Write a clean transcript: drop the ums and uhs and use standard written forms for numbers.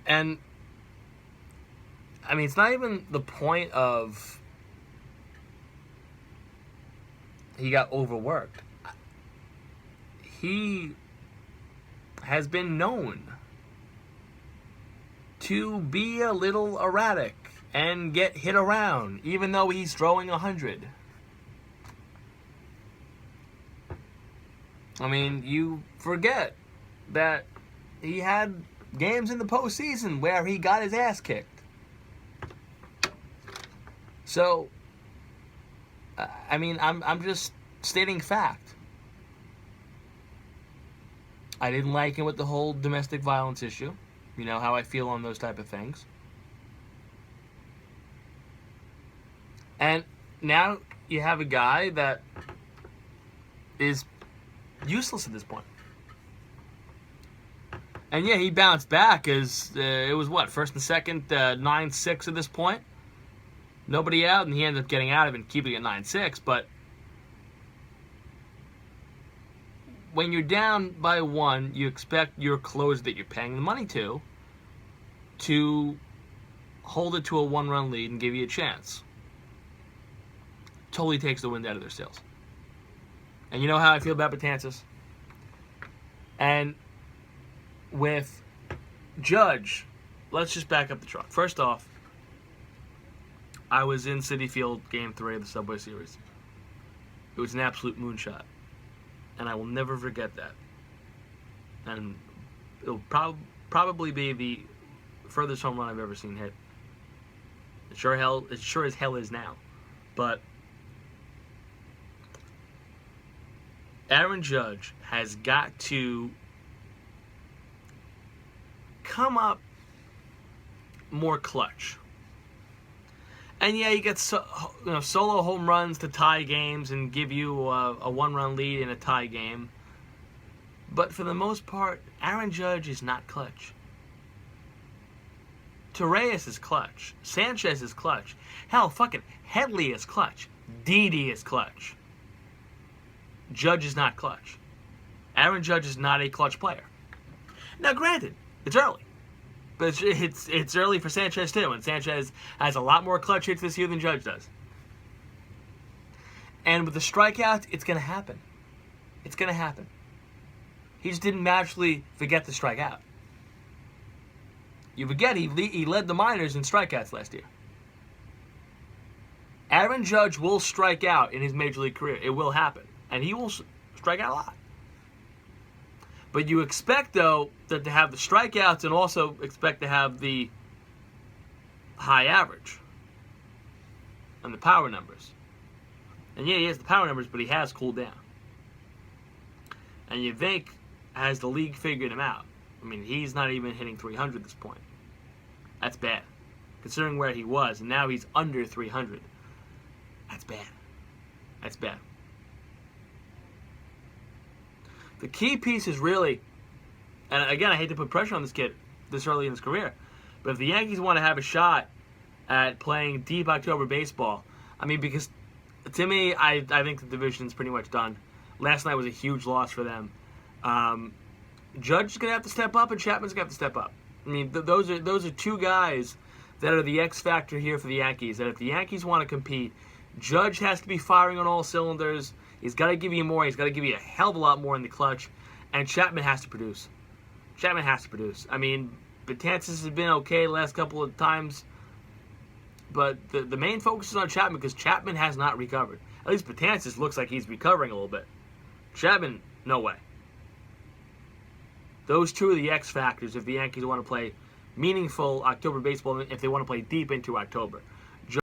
And, I mean, it's not even the point of he got overworked. He has been known to be a little erratic and get hit around, even though he's throwing 100. I mean, you forget that he had games in the postseason where he got his ass kicked. So, I mean, I'm just stating fact. I didn't like him with the whole domestic violence issue. You know how I feel on those type of things. And now you have a guy that is useless at this point. And yeah, he bounced back as it was what, first and second, 9-6 at this point. Nobody out, and he ended up getting out of it and keeping it 9-6. But when you're down by one, you expect your closer that you're paying the money to hold it to a one-run lead and give you a chance. Totally takes the wind out of their sails. And you know how I feel about Betances? And with Judge, let's just back up the truck. First off, I was in Citi Field Game 3 of the Subway Series. It was an absolute moonshot. And I will never forget that. And it'll probably be the furthest home run I've ever seen hit. It sure as hell is now. But Aaron Judge has got to come up more clutch. And yeah, you get solo home runs to tie games and give you a one-run lead in a tie game. But for the most part, Aaron Judge is not clutch. Torreyes is clutch. Sanchez is clutch. Hell, fucking Headley is clutch. Didi is clutch. Judge is not clutch. Aaron Judge is not a clutch player. Now, granted, it's early. But it's early for Sanchez, too. And Sanchez has a lot more clutch hits this year than Judge does. And with the strikeouts, it's going to happen. It's going to happen. He just didn't magically forget to strike out. You forget he led the minors in strikeouts last year. Aaron Judge will strike out in his major league career. It will happen. And he will strike out a lot. But you expect, though, that to have the strikeouts and also expect to have the high average and the power numbers. And yeah, he has the power numbers, but he has cooled down. And you think, has the league figured him out? I mean, he's not even hitting 300 at this point. That's bad. Considering where he was, and now he's under 300. That's bad. That's bad. The key piece is really, and again, I hate to put pressure on this kid this early in his career, but if the Yankees want to have a shot at playing deep October baseball, I mean, because to me, I think the division's pretty much done. Last night was a huge loss for them. Judge is going to have to step up, and Chapman's going to have to step up. I mean, those are two guys that are the X factor here for the Yankees. That if the Yankees want to compete, Judge has to be firing on all cylinders. He's got to give you more. He's got to give you a hell of a lot more in the clutch. And Chapman has to produce. Chapman has to produce. I mean, Betances has been okay the last couple of times. But the main focus is on Chapman because Chapman has not recovered. At least Betances looks like he's recovering a little bit. Chapman, no way. Those two are the X factors if the Yankees want to play meaningful October baseball, if they want to play deep into October.